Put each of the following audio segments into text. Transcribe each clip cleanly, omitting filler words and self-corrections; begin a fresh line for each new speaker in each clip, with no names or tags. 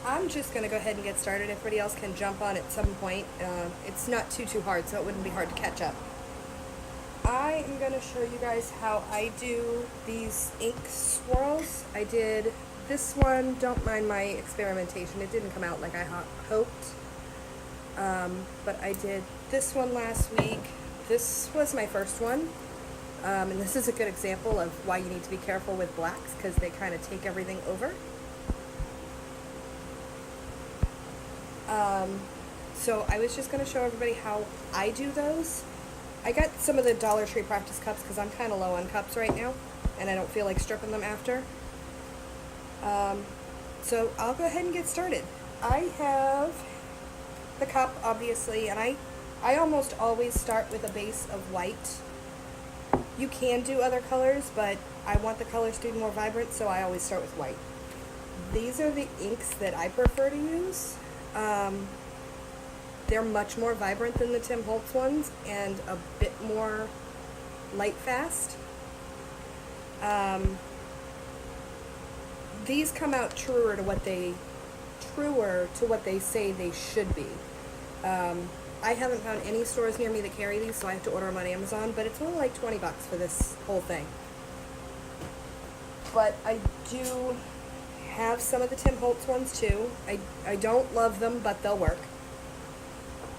I'm just going to go ahead and get started. Everybody else can jump on at some point. It's not too hard, so it wouldn't be hard to catch up. I am going to show you guys how I do these ink swirls. I did this one. Don't mind my experimentation. It didn't come out like I hoped. But I did this one last week. This was my first one. And this is a good example of why you need to be careful with blacks, because they kind of take everything over. So I was just going to show everybody how I do those. I got some of the Dollar Tree practice cups because I'm kind of low on cups right now, and I don't feel like stripping them after. So I'll go ahead and get started. I have the cup, obviously, and I almost always start with a base of white. You can do other colors, but I want the colors to be more vibrant, so I always start with white. These are the inks that I prefer to use. They're much more vibrant than the Tim Holtz ones and a bit more light fast. These come out truer to what they say they should be. I haven't found any stores near me that carry these, so I have to order them on Amazon, but it's only like 20 bucks for this whole thing. But I do have some of the Tim Holtz ones too. I don't love them, but they'll work.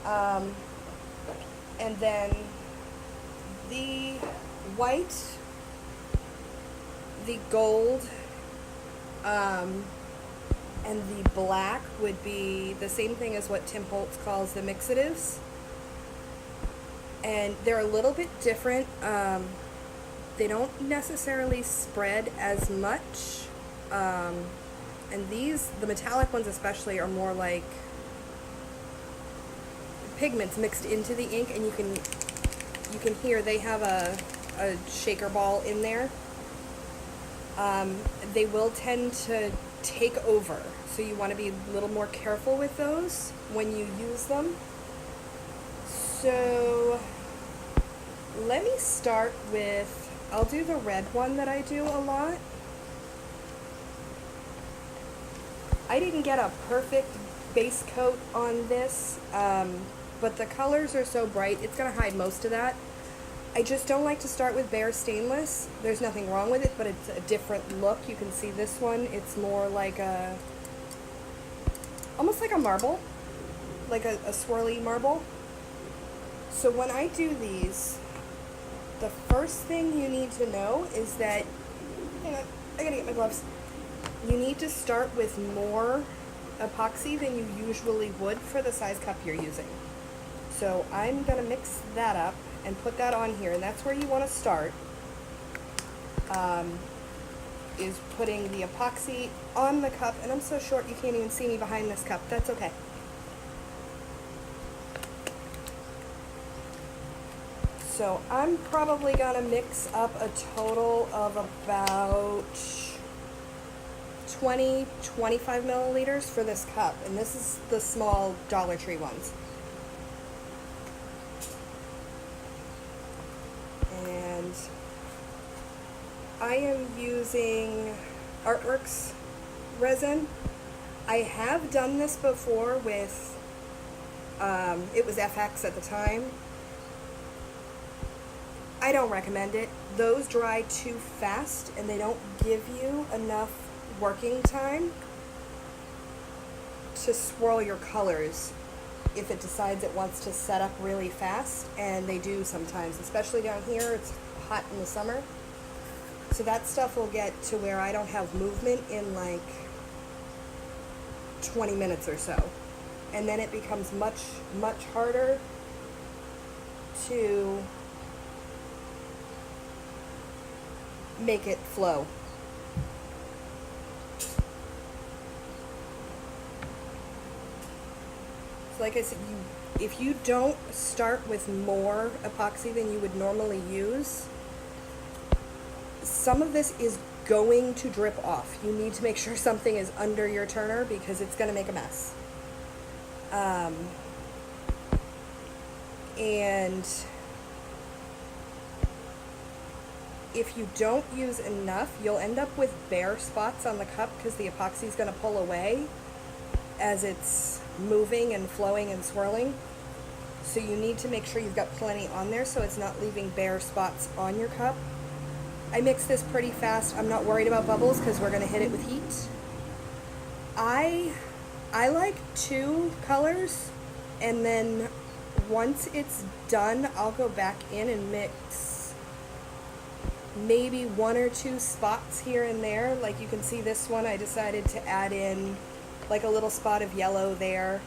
And then the white, the gold, and the black would be the same thing as what Tim Holtz calls the mixatives. And they're a little bit different. They don't necessarily spread as much. And these, the metallic ones especially, are more like pigments mixed into the ink, and you can hear they have a shaker ball in there. They will tend to take over, so you want to be a little more careful with those when you use them. So let me start with, I'll do the red one that I do a lot. I didn't get a perfect base coat on this, but the colors are so bright, it's going to hide most of that. I just don't like to start with bare stainless. There's nothing wrong with it, but it's a different look. You can see this one, it's more like almost like a marble, like a swirly marble. So when I do these, the first thing you need to know is that, hang on, I gotta get my gloves. You need to start with more epoxy than you usually would for the size cup you're using. So I'm going to mix that up and put that on here, and that's where you want to start, is putting the epoxy on the cup. And I'm so short you can't even see me behind this cup. That's okay. So I'm probably going to mix up a total of about 20-25 milliliters for this cup, and this is the small Dollar Tree ones. And I am using Artworks resin. I have done this before with, it was FX at the time. I don't recommend it. Those dry too fast, and they don't give you enough working time to swirl your colors if it decides it wants to set up really fast, and they do sometimes, especially down here. It's hot in the summer, so that stuff will get to where I don't have movement in like 20 minutes or so, and then it becomes much harder to make it flow. So like I said, if you don't start with more epoxy than you would normally use, some of this is going to drip off. You need to make sure something is under your turner because it's going to make a mess. And if you don't use enough, you'll end up with bare spots on the cup because the epoxy is going to pull away as it's moving and flowing and swirling. So you need to make sure you've got plenty on there so it's not leaving bare spots on your cup. I mix this pretty fast. I'm not worried about bubbles because we're going to hit it with heat. I like 2 colors, and then once it's done, I'll go back in and mix maybe 1 or 2 spots here and there. Like you can see this one, I decided to add in like a little spot of yellow there.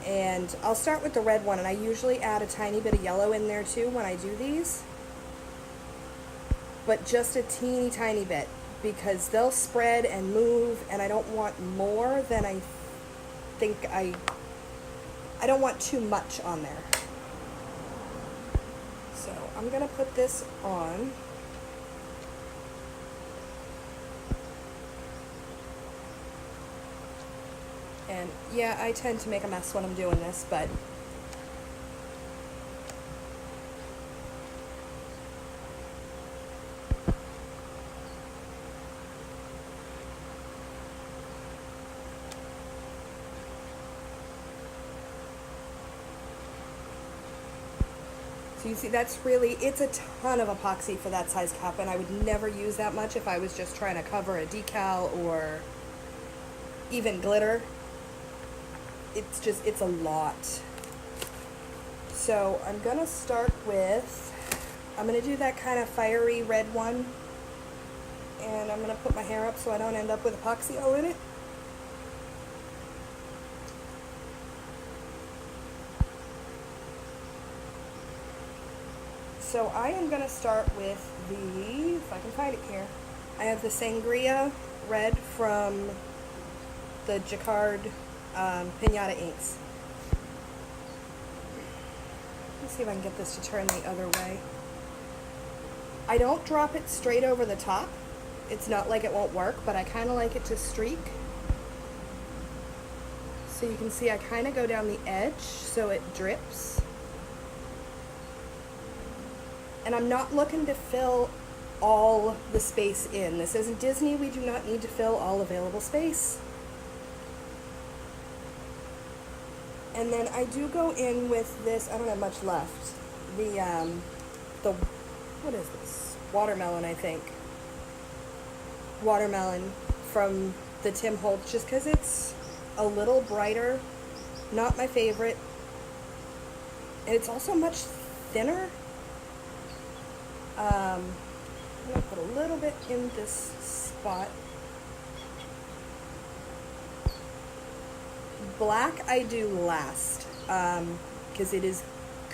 And I'll start with the red one, and I usually add a tiny bit of yellow in there too when I do these. But just a teeny tiny bit, because they'll spread and move, and I don't want more than I think I don't want too much on there. So I'm going to put this on. And yeah, I tend to make a mess when I'm doing this, but so you see, that's really, it's a ton of epoxy for that size cup, and I would never use that much if I was just trying to cover a decal or even glitter. It's a lot. So I'm gonna start with, I'm gonna do that kind of fiery red one, and I'm gonna put my hair up so I don't end up with epoxy all in it. So I am going to start with the, if I can find it here, I have the Sangria red from the Jacquard Pinata inks. Let's see if I can get this to turn the other way. I don't drop it straight over the top. It's not like it won't work, but I kind of like it to streak. So you can see I kind of go down the edge so it drips. And I'm not looking to fill all the space in. This isn't Disney. We do not need to fill all available space. And then I do go in with this, I don't have much left, the what is this? Watermelon, I think. Watermelon from the Tim Holtz, just because it's a little brighter. Not my favorite. And it's also much thinner. I'm going to put a little bit in this spot. Black I do last, because it is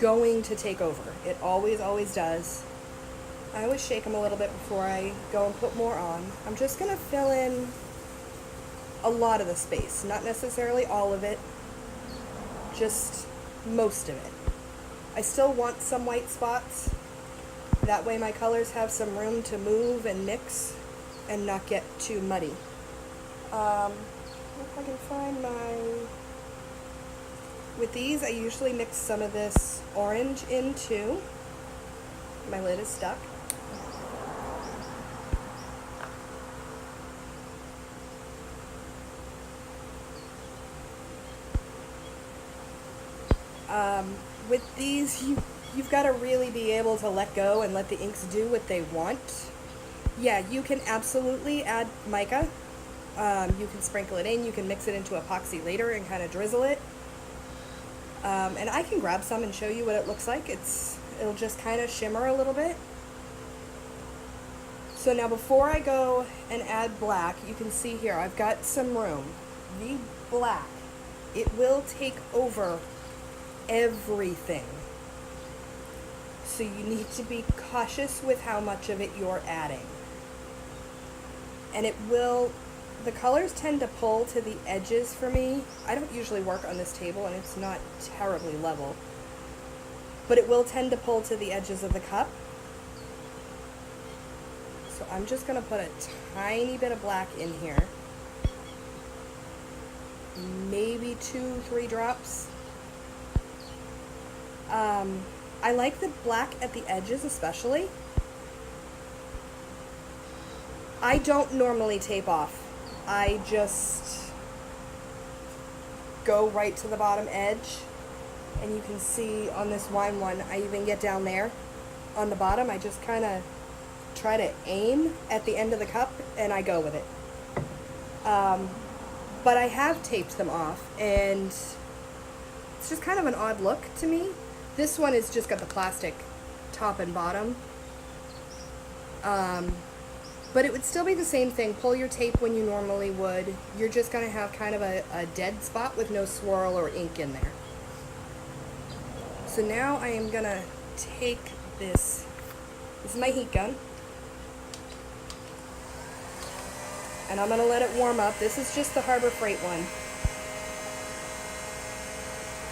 going to take over. It always, always does. I always shake them a little bit before I go and put more on. I'm just going to fill in a lot of the space, not necessarily all of it, just most of it. I still want some white spots. That way my colors have some room to move and mix and not get too muddy. If I can find with these, I usually mix some of this orange in too. My lid is stuck. With these, you've got to really be able to let go and let the inks do what they want. Yeah, you can absolutely add mica. You can sprinkle it in. You can mix it into epoxy later and kind of drizzle it. And I can grab some and show you what it looks like. It'll just kind of shimmer a little bit. So now before I go and add black, you can see here I've got some room. The black, it will take over everything. So you need to be cautious with how much of it you're adding. And it will, the colors tend to pull to the edges for me. I don't usually work on this table and it's not terribly level. But it will tend to pull to the edges of the cup. So I'm just going to put a tiny bit of black in here. Maybe 2-3 drops. I like the black at the edges especially, I don't normally tape off. I just go right to the bottom edge, and you can see on this wine one, I even get down there on the bottom. I just kind of try to aim at the end of the cup, and I go with it. But I have taped them off, and it's just kind of an odd look to me. This one has just got the plastic top and bottom. But it would still be the same thing. Pull your tape when you normally would. You're just going to have kind of a dead spot with no swirl or ink in there. So now I am going to take this. This is my heat gun. And I'm going to let it warm up. This is just the Harbor Freight one.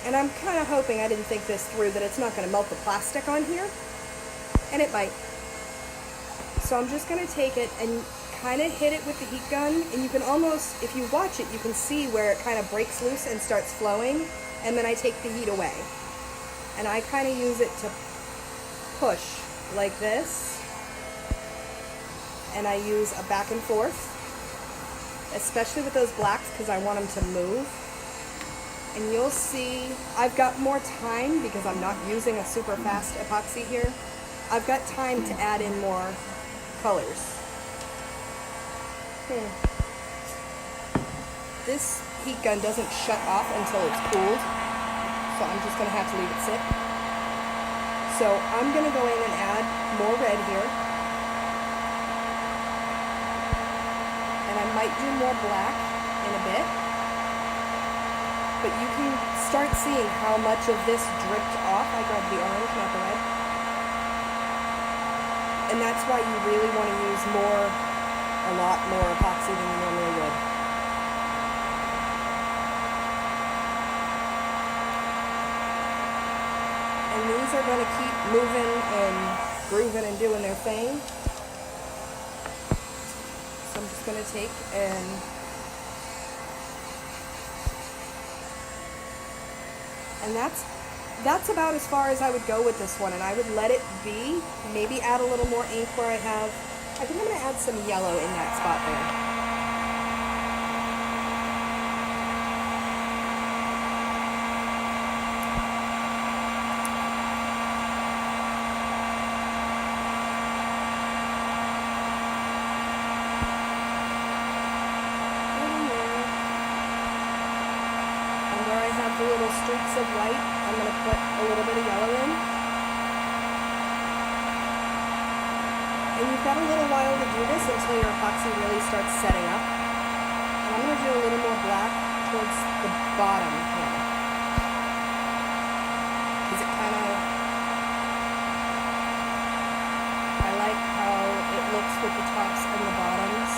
And I'm kind of hoping, I didn't think this through, that it's not going to melt the plastic on here. And it might. So I'm just going to take it and kind of hit it with the heat gun. And you can almost, if you watch it, you can see where it kind of breaks loose and starts flowing. And then I take the heat away. And I kind of use it to push like this. And I use a back and forth. Especially with those blacks, because I want them to move. And you'll see, I've got more time because I'm not using a super fast epoxy here. I've got time to add in more colors. This heat gun doesn't shut off until it's cooled, so I'm just going to have to leave it sit. So I'm going to go in and add more red here. And I might do more black in a bit. But you can start seeing how much of this dripped off. I grabbed the orange, not the red. And that's why you really want to use a lot more epoxy than you normally would. And these are going to keep moving and grooving and doing their thing. So I'm just going to take and that's about as far as I would go with this one, and I would let it be, maybe add a little more ink where I think I'm going to add some yellow in that spot there. The little streaks of white, I'm going to put a little bit of yellow in. And you've got a little while to do this until your epoxy really starts setting up. And I'm going to do a little more black towards the bottom here. Because it kind of, I like how it looks with the tops and the bottoms.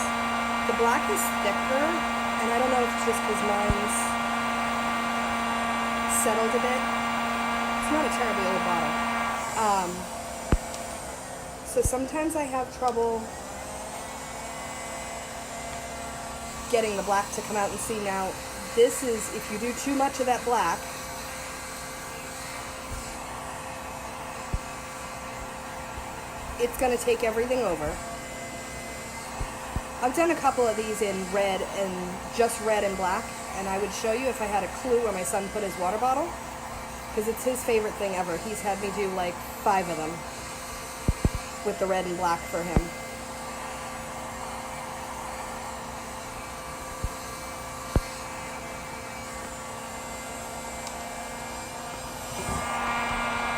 The black is thicker, and I don't know if it's just because mine's settled a bit. It's not a terribly old bottle. So sometimes I have trouble getting the black to come out and see. Now, this is, if you do too much of that black, it's going to take everything over. I've done a couple of these in red and just red and black, and I would show you if I had a clue where my son put his water bottle, because it's his favorite thing ever. He's had me do like 5 of them with the red and black for him.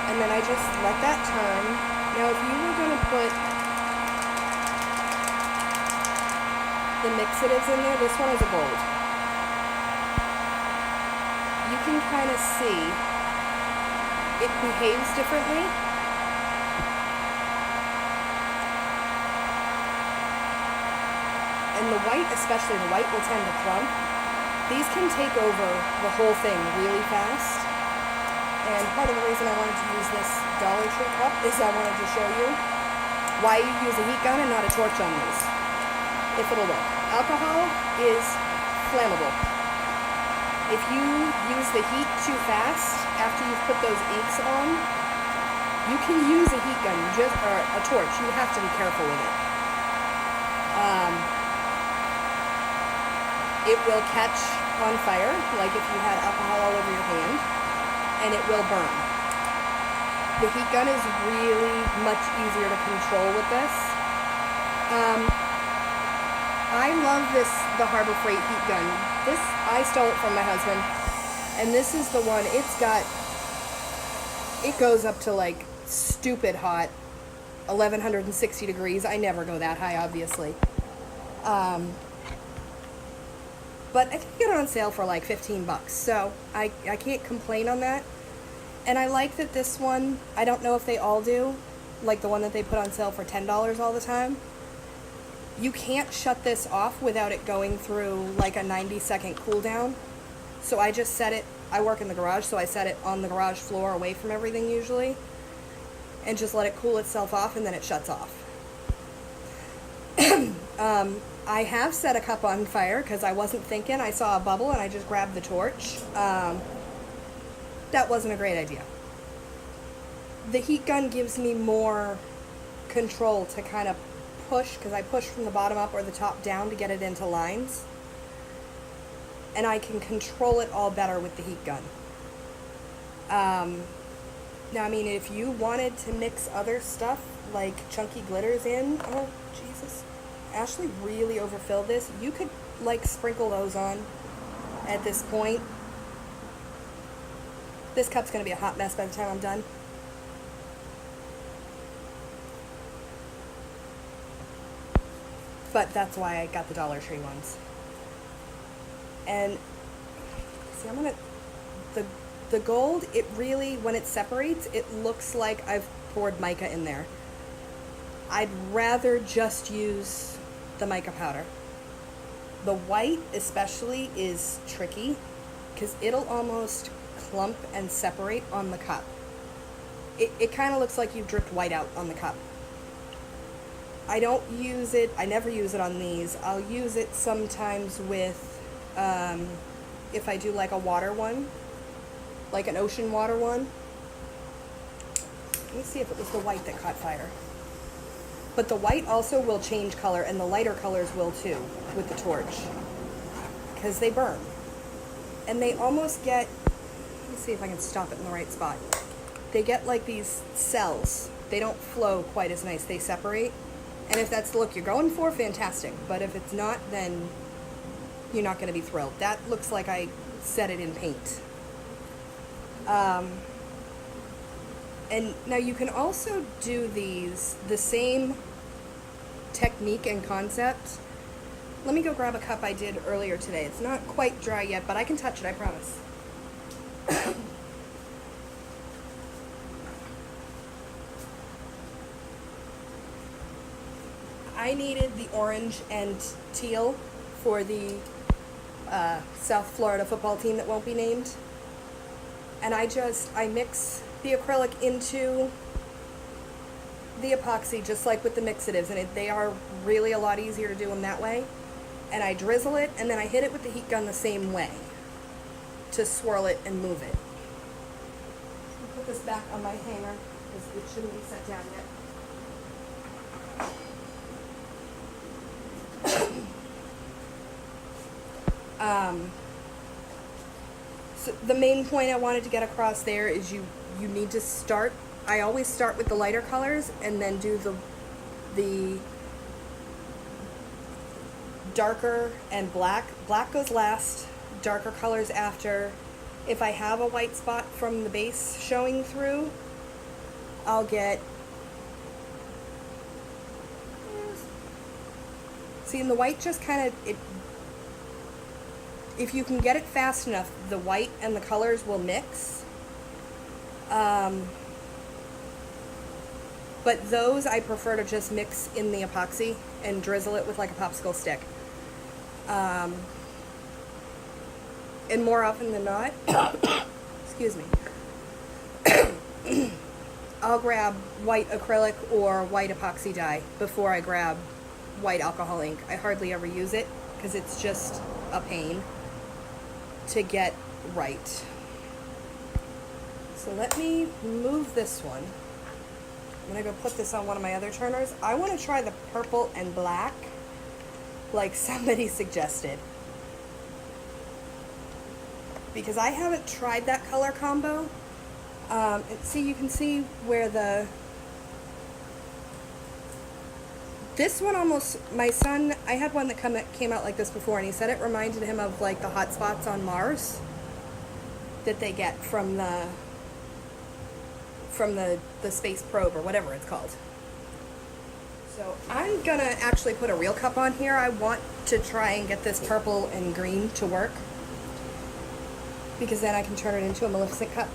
And then I just let that turn. Now if you were going to put the mixatives in there, this one is a gold. You can kind of see it behaves differently. And the white, especially the white, will tend to clump. These can take over the whole thing really fast. And part of the reason I wanted to use this Dollar Tree cup is I wanted to show you why you use a heat gun and not a torch on these, if it'll work. Alcohol is flammable. If you use the heat too fast after you've put those inks on, you can use a heat gun or a torch. You have to be careful with it. It will catch on fire, like if you had alcohol all over your hand, and it will burn. The heat gun is really much easier to control with this. I love the Harbor Freight heat gun. I stole it from my husband, and this is the one. It goes up to like stupid hot, 1160 degrees. I never go that high, obviously. But I think I got it on sale for like 15 bucks, so I can't complain on that. And I like that this one, I don't know if they all do, like the one that they put on sale for $10 all the time. You can't shut this off without it going through like a 90-second cool down. So I just set it, I work in the garage, so I set it on the garage floor away from everything usually, and just let it cool itself off, and then it shuts off. I have set a cup on fire because I wasn't thinking. I saw a bubble and I just grabbed the torch. That wasn't a great idea. The heat gun gives me more control to kind of push, because I push from the bottom up or the top down to get it into lines. And I can control it all better with the heat gun. Now, I mean, if you wanted to mix other stuff, like chunky glitters in, oh, Jesus. Ashley really overfilled this. You could, like, sprinkle those on at this point. This cup's going to be a hot mess by the time I'm done. But that's why I got the Dollar Tree ones. And, see, I'm going to... The gold, it really, when it separates, it looks like I've poured mica in there. I'd rather just use the mica powder. The white especially is tricky because it'll almost clump and separate on the cup. It kind of looks like you've dripped white out on the cup. I don't use it, I never use it on these. I'll use it sometimes with, if I do like a water one, like an ocean water one. Let me see if it was the white that caught fire. But the white also will change color, and the lighter colors will too, with the torch. Because they burn. And they almost get, let me see if I can stop it in the right spot. They get like these cells. They don't flow quite as nice, they separate. And if that's the look you're going for, fantastic. But if it's not, then you're not going to be thrilled. That looks like I set it in paint. And now you can also do these, the same technique and concept. Let me go grab a cup I did earlier today. It's not quite dry yet, but I can touch it, I promise. I needed the orange and teal for the South Florida football team that won't be named. And I mix the acrylic into the epoxy, just like with the mixatives, and they are really a lot easier to do them that way. And I drizzle it, and then I hit it with the heat gun the same way to swirl it and move it. I'll put this back on my hanger, because it shouldn't be set down yet. So the main point I wanted to get across there is you need to start, I always start with the lighter colors and then do the darker and black. Black goes last, darker colors after. If I have a white spot from the base showing through, I'll get, see, and the white just kind of, if you can get it fast enough, the white and the colors will mix. But those I prefer to just mix in the epoxy and drizzle it with like a popsicle stick. And more often than not, excuse me, I'll grab white acrylic or white epoxy dye before I grab white alcohol ink. I hardly ever use it because it's just a pain to get right. So let me move this one. I'm gonna go put this on one of my other turners. I want to try the purple and black like somebody suggested. Because I haven't tried that color combo. See, you can see where this one almost, my son, I had one that came out like this before, and he said it reminded him of like the hot spots on Mars that they get from the space probe or whatever it's called. So I'm gonna actually put a real cup on here. I want to try and get this purple and green to work, because then I can turn it into a Maleficent cup.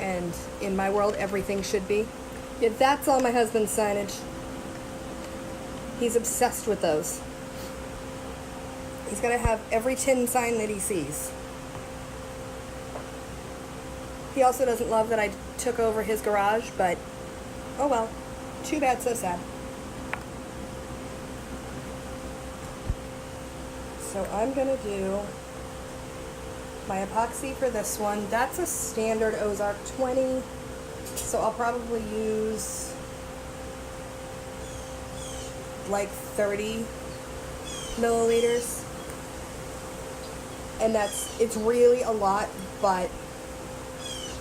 And in my world, everything should be. Yeah, that's all my husband's signage. He's obsessed with those. He's gonna have every tin sign that he sees. He also doesn't love that I took over his garage, but oh well. Too bad, so sad. So I'm gonna do my epoxy for this one. That's a standard Ozark 20, so I'll probably use like 30 milliliters. And it's really a lot, but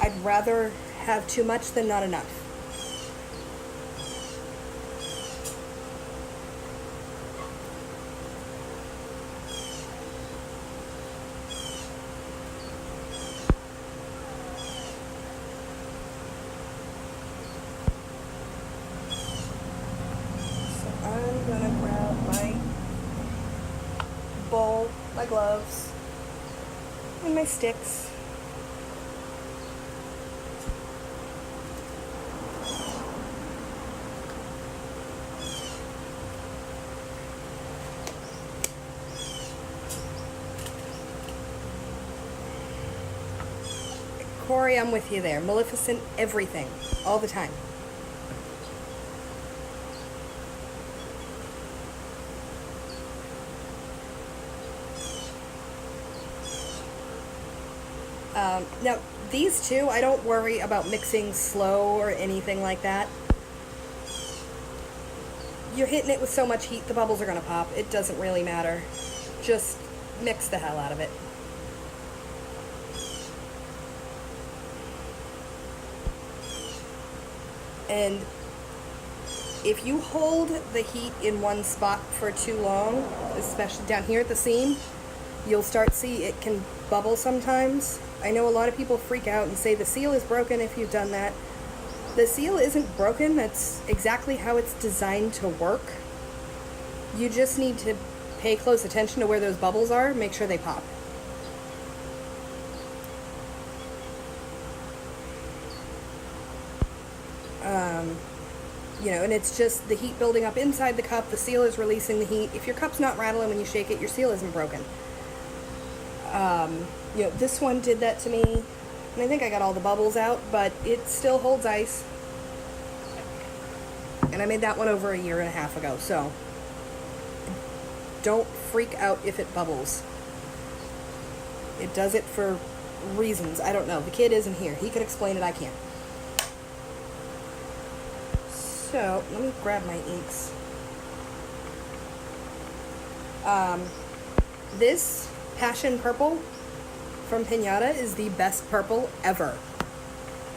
I'd rather have too much than not enough. I'm gonna grab my bowl, my gloves, and my sticks. Corey, I'm with you there. Maleficent everything, all the time. Now, these two, I don't worry about mixing slow or anything like that. You're hitting it with so much heat, the bubbles are going to pop. It doesn't really matter. Just mix the hell out of it. And if you hold the heat in one spot for too long, especially down here at the seam, you'll start to see it can bubble sometimes. I know a lot of people freak out and say the seal is broken if you've done that. The seal isn't broken. That's exactly how it's designed to work. You just need to pay close attention to where those bubbles are, make sure they pop. You know, and it's just the heat building up inside the cup. The seal is releasing the heat. If your cup's not rattling when you shake it, your seal isn't broken. You know, this one did that to me, and I think I got all the bubbles out, but it still holds ice. And I made that one over 1.5 years ago, so don't freak out if it bubbles. It does it for reasons. I don't know. The kid isn't here. He could explain it. I can't. So, let me grab my inks. This Passion Purple from Pinata is the best purple ever.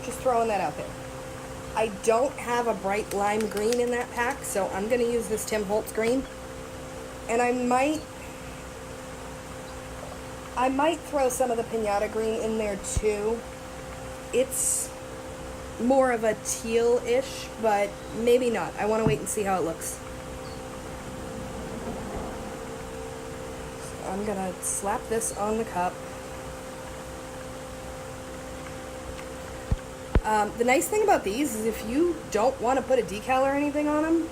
Just throwing that out there. I don't have a bright lime green in that pack, so I'm going to use this Tim Holtz green. And I might throw some of the Pinata green in there too. It's more of a teal-ish, but maybe not. I want to wait and see how it looks. So I'm gonna slap this on the cup. The nice thing about these is if you don't want to put a decal or anything on them,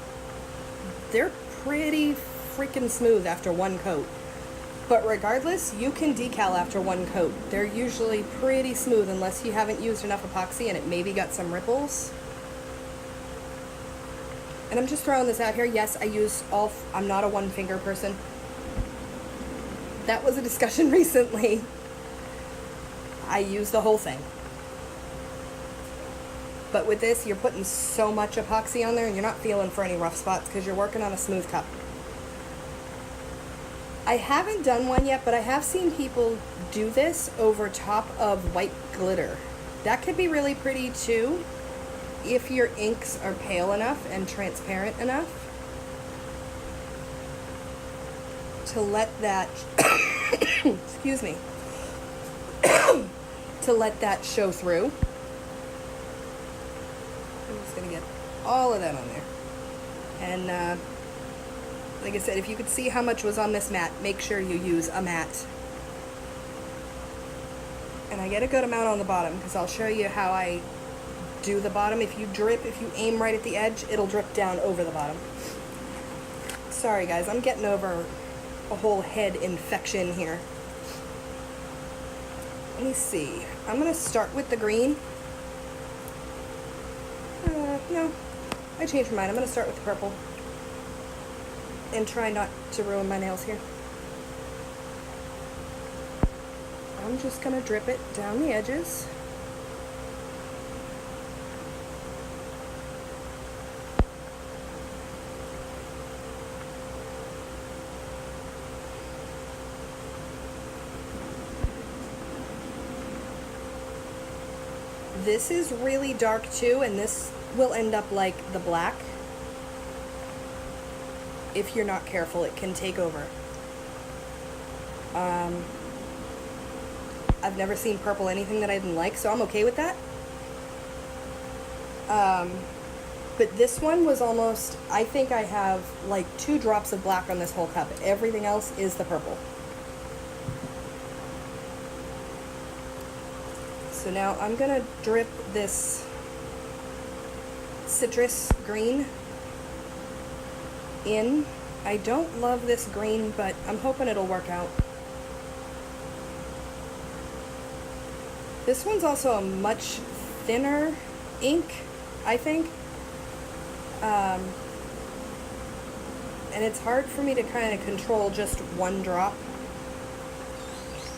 they're pretty freaking smooth after one coat. But regardless, you can decal after one coat. They're usually pretty smooth unless you haven't used enough epoxy and it maybe got some ripples. And I'm just throwing this out here. Yes, I use I'm not a one finger person. That was a discussion recently. I use the whole thing. But with this, you're putting so much epoxy on there, and you're not feeling for any rough spots because you're working on a smooth cup. I haven't done one yet, but I have seen people do this over top of white glitter. That could be really pretty too, if your inks are pale enough and transparent enough to let that, excuse me, to let that show through. I'm just going to get all of that on there. And like I said, if you could see how much was on this mat, make sure you use a mat. And I get a good amount on the bottom because I'll show you how I do the bottom. If you aim right at the edge, it'll drip down over the bottom. Sorry guys, I'm getting over a whole head infection here. Let me see. I'm going to start with the green. No, I changed my mind. I'm going to start with the purple and try not to ruin my nails here. I'm just going to drip it down the edges. This is really dark too, and this will end up like the black. If you're not careful, it can take over. I've never seen purple anything that I didn't like, so I'm okay with that. But this one was almost, I think I have like 2 drops of black on this whole cup. Everything else is the purple. So now I'm gonna drip this citrus green in. I don't love this green, but I'm hoping it'll work out. This one's also a much thinner ink, I think. And it's hard for me to kind of control just one drop.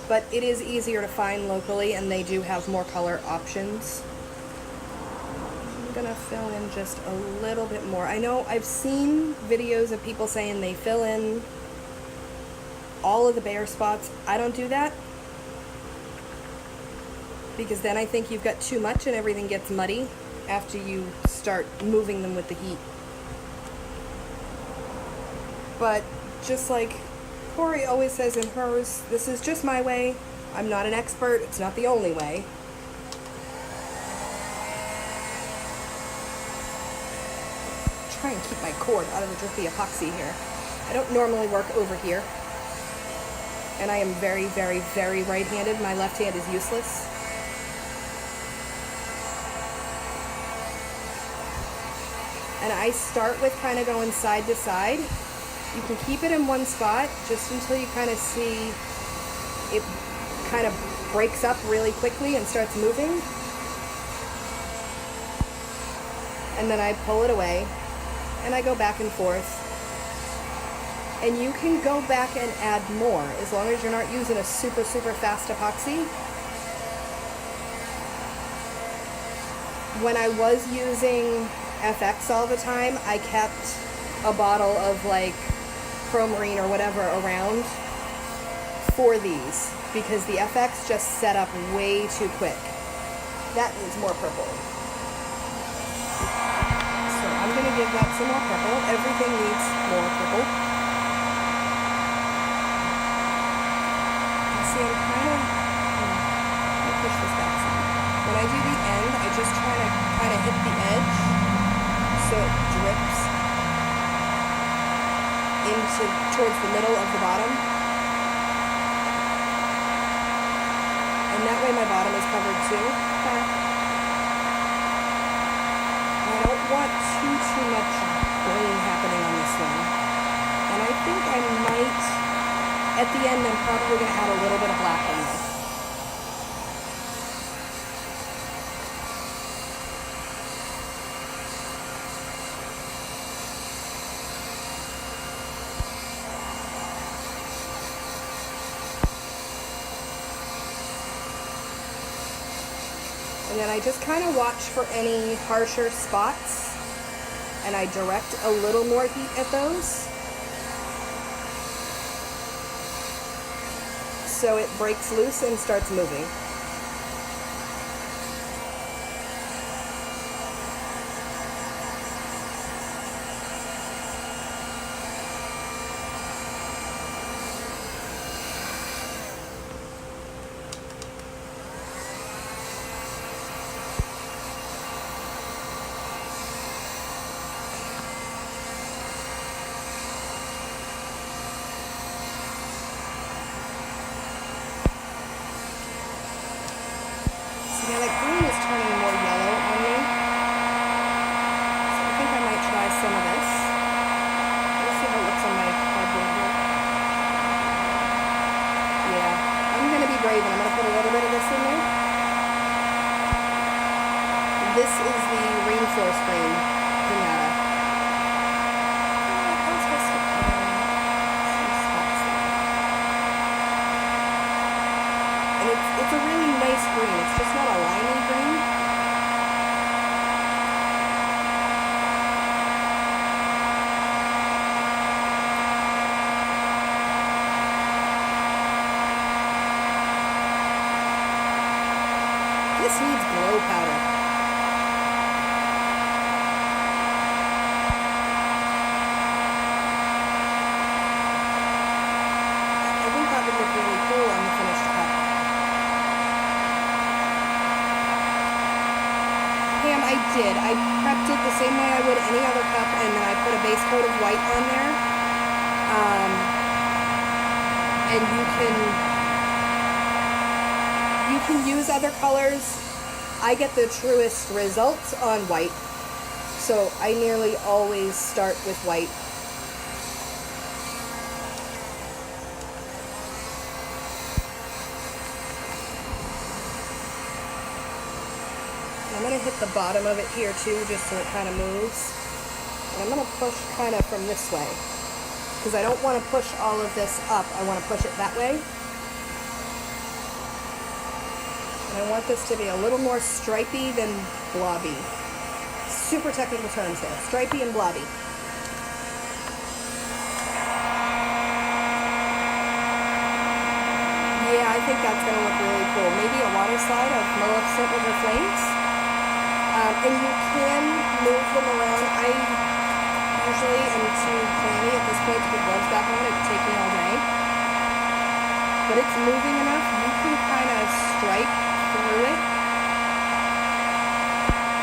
But it is easier to find locally, and they do have more color options. I'm gonna fill in just a little bit more. I know I've seen videos of people saying they fill in all of the bare spots. I don't do that, because then I think you've got too much and everything gets muddy after you start moving them with the heat. But just like Corey always says in hers, this is just my way. I'm not an expert. It's not the only way. Try and keep my cord out of the drippy epoxy here. I don't normally work over here. And I am very, very, very right-handed. My left hand is useless. And I start with kind of going side to side. You can keep it in one spot just until you kind of see it kind of breaks up really quickly and starts moving. And then I pull it away and I go back and forth. And you can go back and add more as long as you're not using a super, super fast epoxy. When I was using FX all the time, I kept a bottle of like Pro-Marine or whatever around for these because the FX just set up way too quick. That needs more purple. So I'm going to give that some more purple. Everything needs more purple. You see, I'm kind of... Let me push this back some. When I do the end, I just try to kind of hit the edge so it drips into towards the middle of the bottom, and that way my bottom is covered too. Okay. I don't want too much green happening on this one, and I think I might at the end I'm probably going to add a little bit of black in there. And then I just kind of watch for any harsher spots, and I direct a little more heat at those, so it breaks loose and starts moving. Now that green is turning more yellow on me, so I think I might try some of this. Let's see how it looks on my cardboard here. Yeah, I'm going to be brave and I'm going to put a little bit of this in there. This is the Reinforce Green Pinata. And it's a really nice green. It's just not a limey green. This needs glow powder. I think that would look really cool on the finished cup. I did. I prepped it the same way I would any other cup, and then I put a base coat of white on there. And you can use other colors. I get the truest results on white, so I nearly always start with white. I'm going to hit the bottom of it here too, just so it kind of moves. And I'm going to push kind of from this way, because I don't want to push all of this up. I want to push it that way. And I want this to be a little more stripy than blobby. Super technical terms there. Stripy and blobby. Yeah, I think that's going to look really cool. Maybe a water slide of Maleficent with her flames. And you can move them around. I usually am too clammy at this point to put gloves back on. It would take me all day. But it's moving enough. You can kind of strike through it.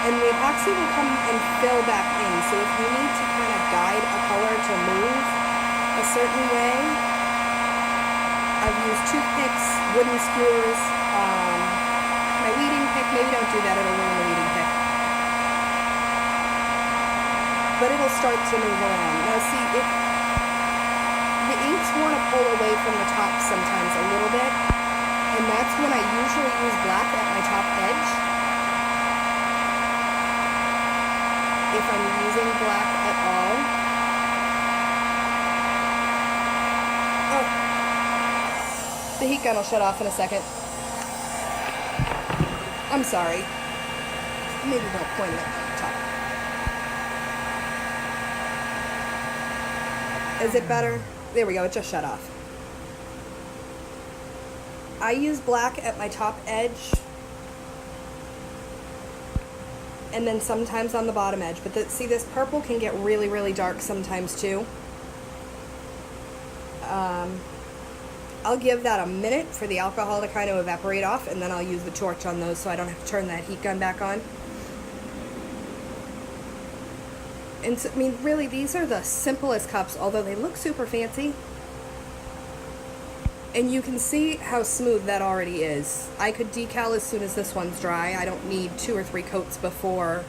And the epoxy will come and fill back in. So if you need to kind of guide a color to move a certain way, I've used toothpicks, wooden skewers, my weeding pick. Maybe don't do that, it'll ruin the weeding pick. But it'll start to move around. Now see, if the inks want to pull away from the top sometimes a little bit, and that's when I usually use black at my top edge. If I'm using black at all. Oh, the heat gun will shut off in a second. I'm sorry. Maybe don't point it at the top. Is it better? There we go, it just shut off. I use black at my top edge, and then sometimes on the bottom edge. But see, this purple can get really, really dark sometimes too. I'll give that a minute for the alcohol to kind of evaporate off, and then I'll use the torch on those so I don't have to turn that heat gun back on. And so, I mean, really, these are the simplest cups, although they look super fancy. And you can see how smooth that already is. I could decal as soon as this one's dry. I don't need 2 or 3 coats before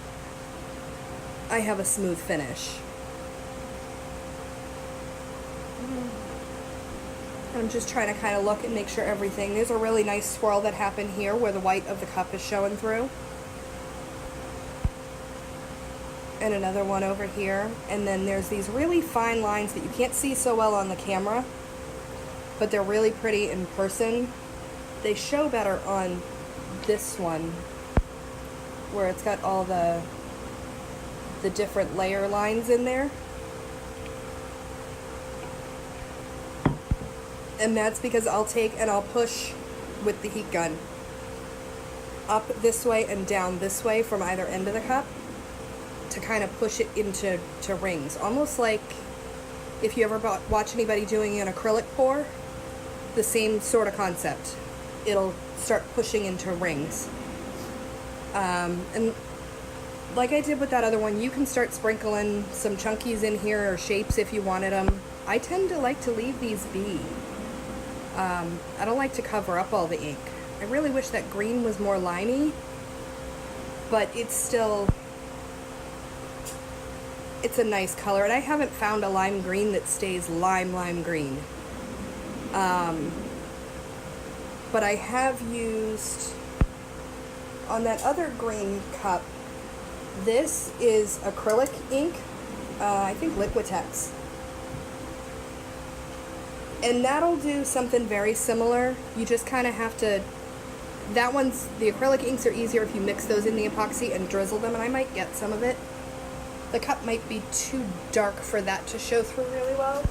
I have a smooth finish. I'm just trying to kind of look and make sure everything. There's a really nice swirl that happened here where the white of the cup is showing through. And another one over here. And then there's these really fine lines that you can't see so well on the camera, but they're really pretty in person. They show better on this one. where it's got all the different layer lines in there. And that's because I'll take and I'll push with the heat gun up this way and down this way from either end of the cup to kind of push it into rings. Almost like if you ever watch anybody doing an acrylic pour, the same sort of concept. It'll start pushing into rings. And like I did with that other one, you can start sprinkling some chunkies in here or shapes if you wanted them. I tend to like to leave these be. I don't like to cover up all the ink. I really wish that green was more limey, but it's a nice color, and I haven't found a lime green that stays lime green. But I have used, on that other green cup, this is acrylic ink, I think Liquitex. And that'll do something very similar. You just kind of have to, the acrylic inks are easier if you mix those in the epoxy and drizzle them, and I might get some of it. The cup might be too dark for that to show through really well.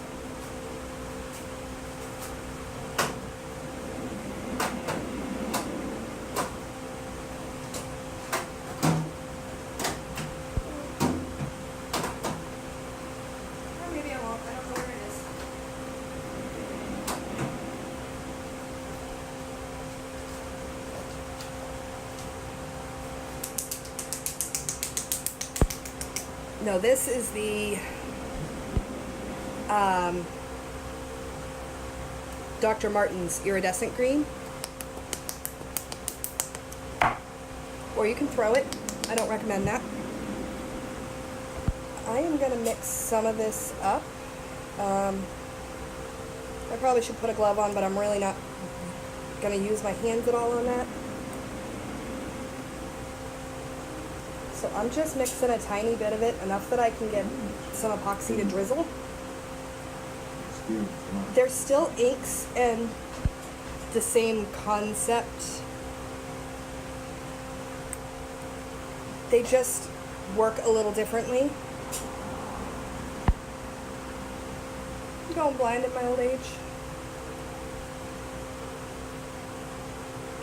No, this is the Dr. Martin's iridescent green. Or you can throw it. I don't recommend that. I am going to mix some of this up. I probably should put a glove on, but I'm really not going to use my hands at all on that. So I'm just mixing a tiny bit of it, enough that I can get some epoxy to drizzle. They're still inks and the same concept. They just work a little differently. I'm going blind at my old age.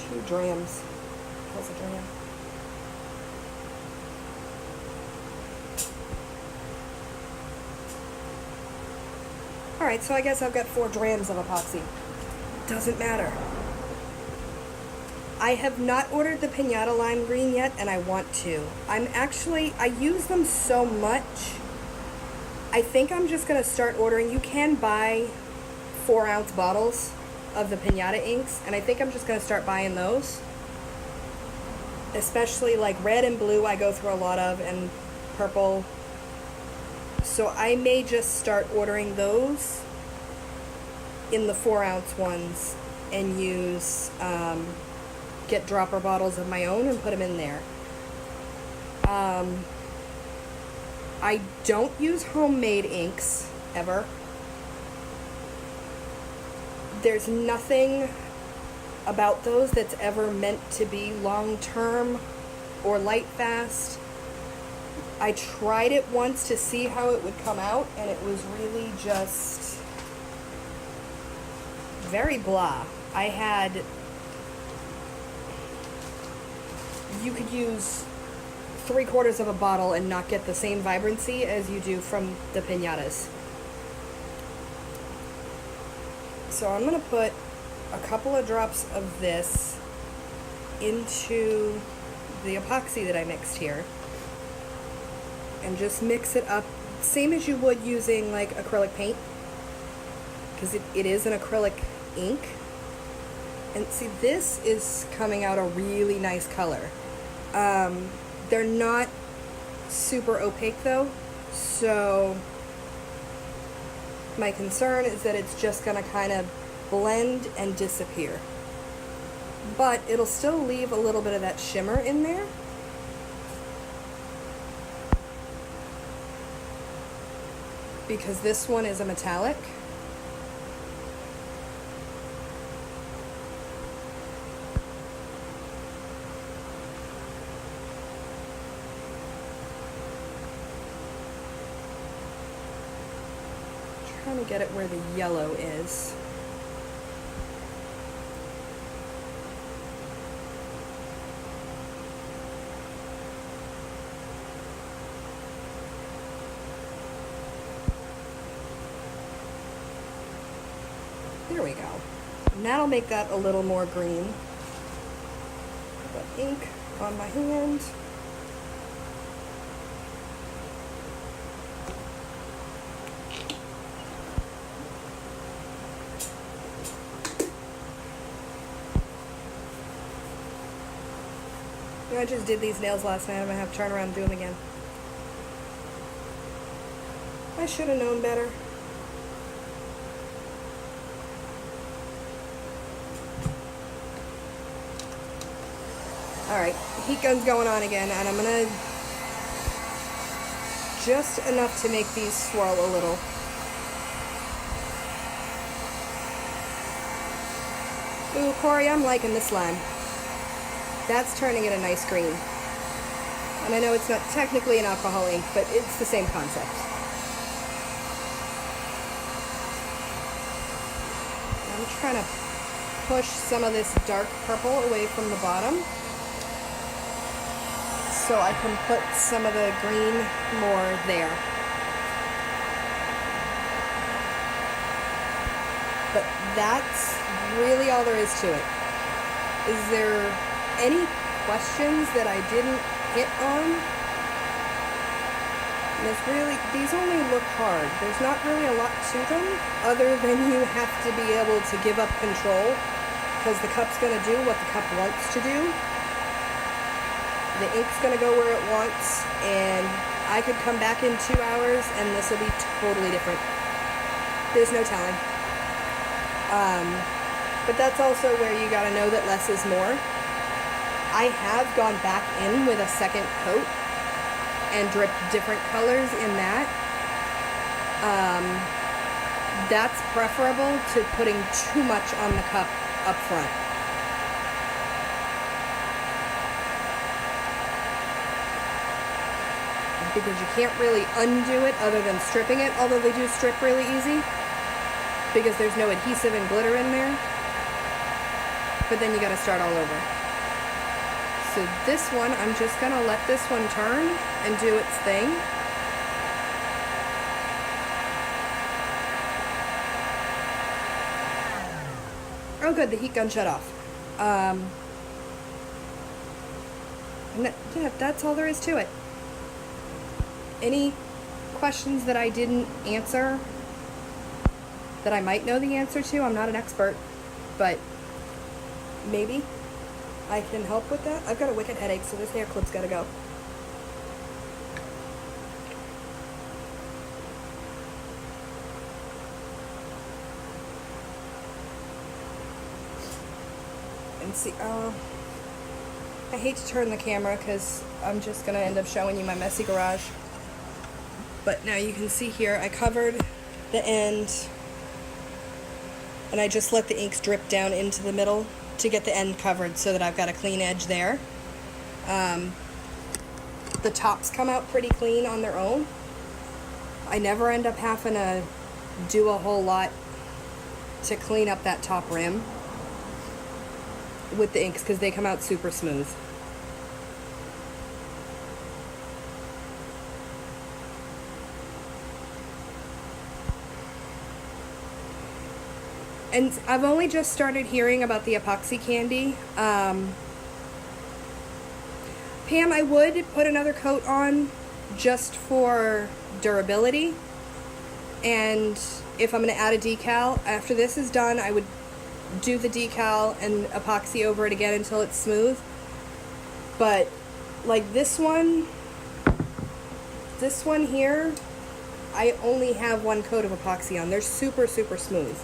2 drams. What's a dram? Alright, so I guess I've got 4 drams of epoxy. Doesn't matter. I have not ordered the Pinata Lime Green yet, and I want to. I use them so much, I think I'm just going to start ordering. You can buy 4-ounce bottles of the Pinata inks, and I think I'm just going to start buying those. Especially like red and blue I go through a lot of, and purple. So I may just start ordering those in the 4-ounce ones and use, get dropper bottles of my own and put them in there. I don't use homemade inks, ever. There's nothing about those that's ever meant to be long-term or light-fast. I tried it once to see how it would come out, and it was really just very blah. You could use 3/4 of a bottle and not get the same vibrancy as you do from the pinatas. So I'm going to put a couple of drops of this into the epoxy that I mixed here. And just mix it up, same as you would using like acrylic paint, because it is an acrylic ink. And see, this is coming out a really nice color. They're not super opaque though, so my concern is that it's just going to kind of blend and disappear. But it'll still leave a little bit of that shimmer in there. Because this one is a metallic. trying to get it where the yellow is. There we go. And that'll make that a little more green. Put ink on my hand. I just did these nails last night. I'm gonna have to turn around and do them again. I should have known better. Alright, heat gun's going on again, and I'm gonna just enough to make these swirl a little. Ooh, Corey, I'm liking this slime. That's turning it a nice green. And I know it's not technically an alcohol ink, but it's the same concept. I'm trying to push some of this dark purple away from the bottom so I can put some of the green more there. But that's really all there is to it. Is there any questions that I didn't hit on? These only look hard. There's not really a lot to them other than you have to be able to give up control because the cup's going to do what the cup wants to do. The ink's going to go where it wants, and I could come back in 2 hours and this will be totally different. There's no telling. But that's also where you got to know that less is more. I have gone back in with a second coat and dripped different colors in that. That's preferable to putting too much on the cup up front. Because you can't really undo it other than stripping it, although they do strip really easy because there's no adhesive and glitter in there. But then you got to start all over. So this one, I'm just going to let this one turn and do its thing. Oh good, the heat gun shut off. And yeah, that's all there is to it. Any questions that I didn't answer that I might know the answer to? I'm not an expert, but maybe I can help with that. I've got a wicked headache, so this hair clip's gotta go. And see, I hate to turn the camera because I'm just gonna end up showing you my messy garage. But now you can see here, I covered the end and I just let the inks drip down into the middle to get the end covered so that I've got a clean edge there. The tops come out pretty clean on their own. I never end up having to do a whole lot to clean up that top rim with the inks because they come out super smooth. And I've only just started hearing about the epoxy candy. Pam, I would put another coat on just for durability. And if I'm going to add a decal, after this is done, I would do the decal and epoxy over it again until it's smooth. But like this one here, I only have one coat of epoxy on. They're super, super smooth.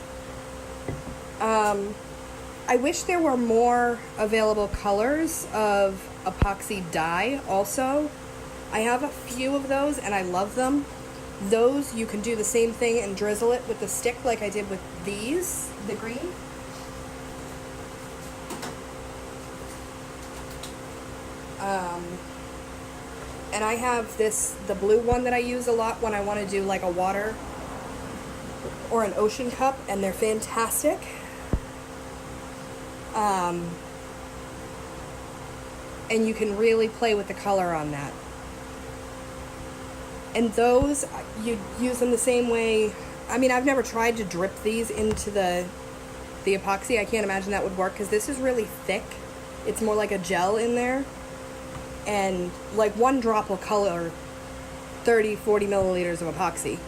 I wish there were more available colors of epoxy dye also. I have a few of those and I love them. Those you can do the same thing and drizzle it with the stick like I did with these, the green. And I have the blue one that I use a lot when I want to do like a water or an ocean cup, and they're fantastic. And you can really play with the color on that. And those, you use them the same way. I mean, I've never tried to drip these into the epoxy. I can't imagine that would work because this is really thick. It's more like a gel in there. And like one drop will color 30, 40 milliliters of epoxy.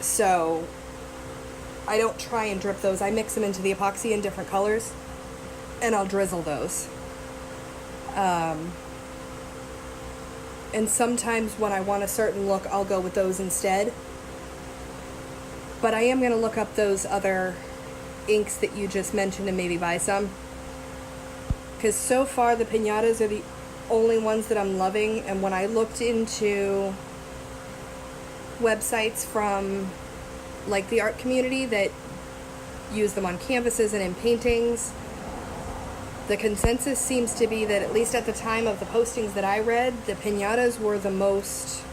So I don't try and drip those. I mix them into the epoxy in different colors, and I'll drizzle those. And sometimes when I want a certain look, I'll go with those instead. But I am going to look up those other inks that you just mentioned and maybe buy some. Because so far the piñatas are the only ones that I'm loving. And when I looked into websites from like the art community that use them on canvases and in paintings, the consensus seems to be that, at least at the time of the postings that I read, the piñatas were the most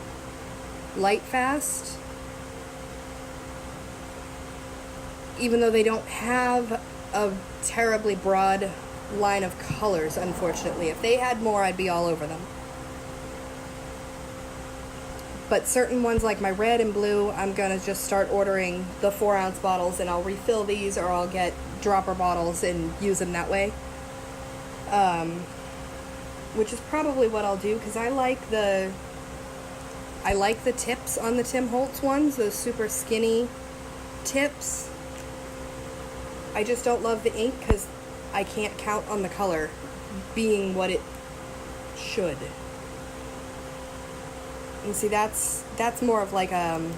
light fast, even though they don't have a terribly broad line of colors, unfortunately. If they had more, I'd be all over them. But certain ones like my red and blue, I'm gonna just start ordering the 4-ounce bottles, and I'll refill these, or I'll get dropper bottles and use them that way. Which is probably what I'll do, because I like the tips on the Tim Holtz ones, those super skinny tips. I just don't love the ink because I can't count on the color being what it should. And see, that's more of like an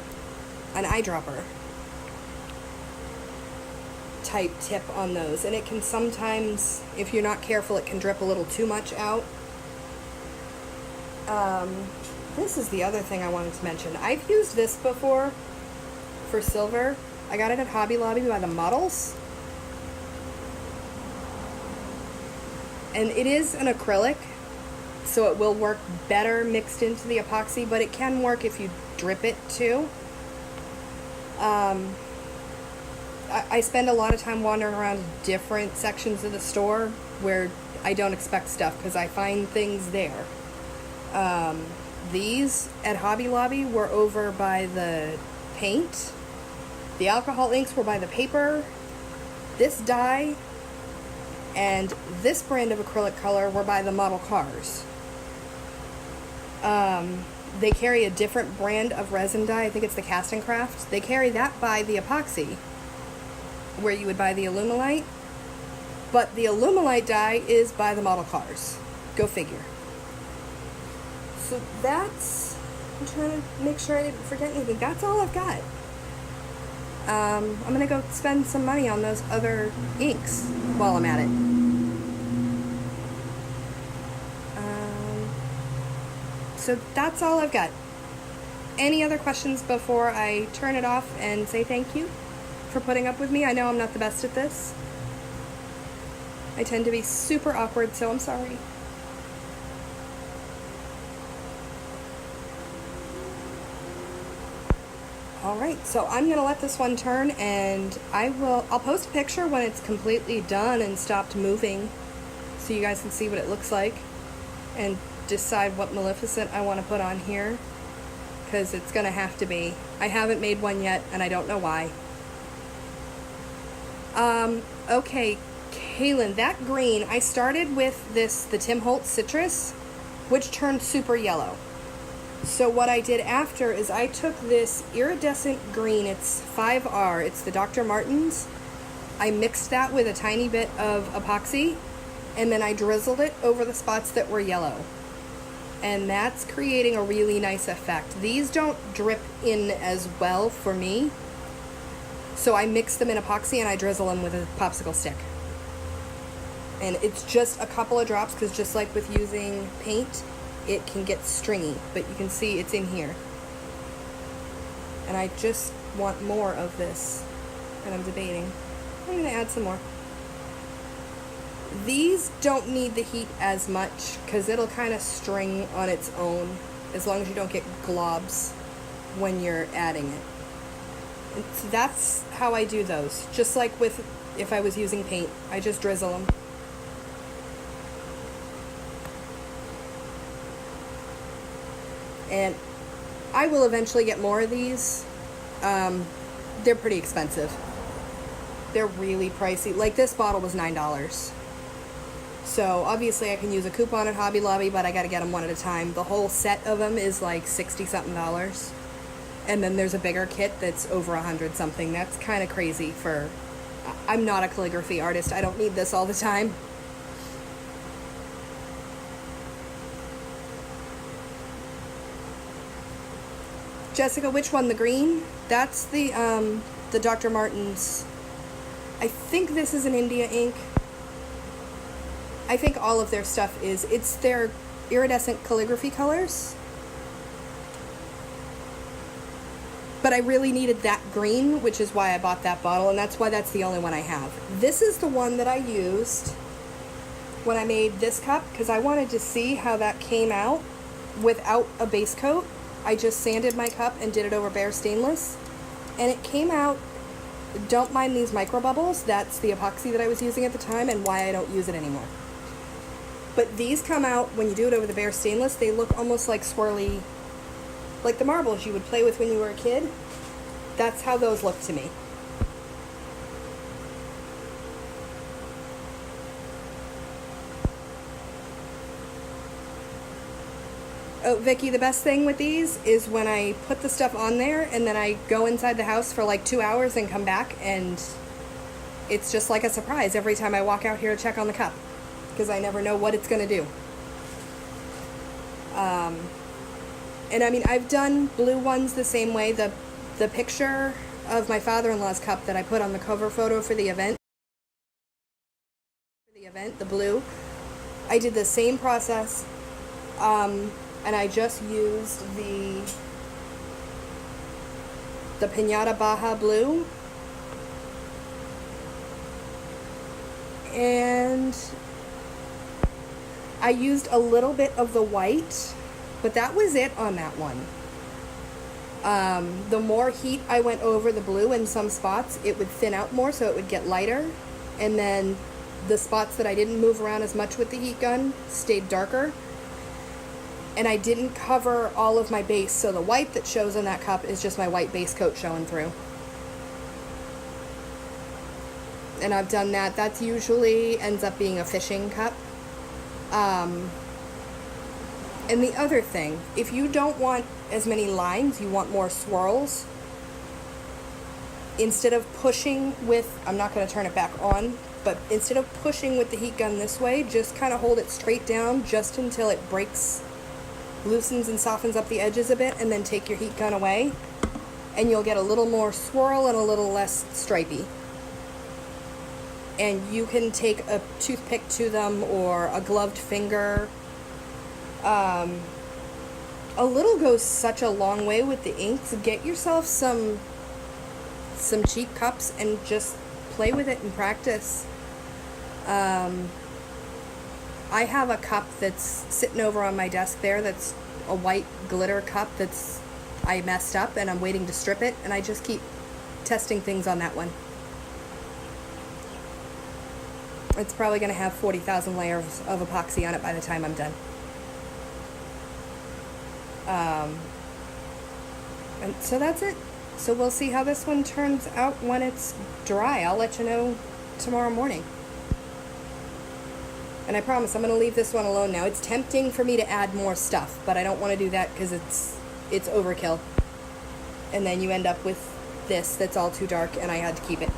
eyedropper type tip on those, and it can sometimes, if you're not careful, it can drip a little too much out. This is the other thing I wanted to mention. I've used this before for silver. I got it at Hobby Lobby by the Models, and it is an acrylic, so it will work better mixed into the epoxy, but it can work if you drip it too. I spend a lot of time wandering around different sections of the store where I don't expect stuff because I find things there. These at Hobby Lobby were over by the paint. The alcohol inks were by the paper. This dye and this brand of acrylic color were by the model cars. They carry a different brand of resin dye. I think it's the Cast and Craft. They carry that by the epoxy, where you would buy the Alumilite. But the Alumilite dye is by the model cars. Go figure. So that's, I'm trying to make sure I didn't forget anything. That's all I've got. I'm going to go spend some money on those other inks while I'm at it. So that's all I've got. Any other questions before I turn it off and say thank you for putting up with me? I know I'm not the best at this. I tend to be super awkward, so I'm sorry. Alright, so I'm going to let this one turn, and I'll post a picture when it's completely done and stopped moving, so you guys can see what it looks like and decide what Maleficent I want to put on here, because it's going to have to be. I haven't made one yet, and I don't know why. Okay, Kaylin, that green, I started with the Tim Holtz Citrus, which turned super yellow. So what I did after is I took this iridescent green, it's 5R, it's the Dr. Martens. I mixed that with a tiny bit of epoxy, and then I drizzled it over the spots that were yellow. And that's creating a really nice effect. These don't drip in as well for me, so I mix them in epoxy and I drizzle them with a popsicle stick. And it's just a couple of drops, because just like with using paint, it can get stringy, but you can see it's in here. And I just want more of this, and I'm debating. I'm going to add some more. These don't need the heat as much, because it'll kind of string on its own, as long as you don't get globs. when you're adding it. So that's how I do those. Just like with if I was using paint, I just drizzle them. And I will eventually get more of these. They're pretty expensive. They're really pricey. Like this bottle was $9. So obviously I can use a coupon at Hobby Lobby, but I gotta get them one at a time. The whole set of them is like $60-something. And then there's a bigger kit that's over $100-something. That's kind of crazy for... I'm not a calligraphy artist. I don't need this all the time. Jessica, which one? The green? That's the Dr. Martens. I think this is an India ink. I think all of their stuff is. It's their iridescent calligraphy colors. But I really needed that green, which is why I bought that bottle, and that's why that's the only one I have. This is the one that I used when I made this cup, because I wanted to see how that came out without a base coat. I just sanded my cup and did it over bare stainless, and it came out. Don't mind these micro bubbles. That's the epoxy that I was using at the time and why I don't use it anymore. But these come out when you do it over the bare stainless. They look almost like swirly, like the marbles you would play with when you were a kid. That's how those look to me. Oh, Vicky, the best thing with these is when I put the stuff on there and then I go inside the house for like 2 hours and come back, and it's just like a surprise every time I walk out here to check on the cup, because I never know what it's going to do. And I mean, I've done blue ones the same way. The picture of my father-in-law's cup that I put on the cover photo for the event, the blue, I did the same process. And I just used the Piñata Baja blue, and I used a little bit of the white, but that was it on that one. The more heat I went over the blue in some spots, it would thin out more, so it would get lighter, and then the spots that I didn't move around as much with the heat gun stayed darker. And I didn't cover all of my base, so the white that shows in that cup is just my white base coat showing through. And I've done that. That's usually ends up being a fishing cup. And the other thing, if you don't want as many lines, you want more swirls, instead of pushing with, I'm not going to turn it back on, but instead of pushing with the heat gun this way, just kind of hold it straight down just until it breaks, loosens and softens up the edges a bit, and then take your heat gun away, and you'll get a little more swirl and a little less stripey. And you can take a toothpick to them or a gloved finger. A little goes such a long way with the inks. Get yourself some cheap cups and just play with it and practice. I have a cup that's sitting over on my desk there that's a white glitter cup that's I messed up, and I'm waiting to strip it, and I just keep testing things on that one. It's probably going to have 40,000 layers of epoxy on it by the time I'm done. And so that's it. So we'll see how this one turns out when it's dry. I'll let you know tomorrow morning. And I promise I'm going to leave this one alone now. It's tempting for me to add more stuff, but I don't want to do that because it's overkill. And then you end up with this that's all too dark, and I had to keep it.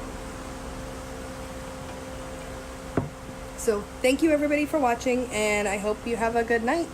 So thank you everybody for watching, and I hope you have a good night.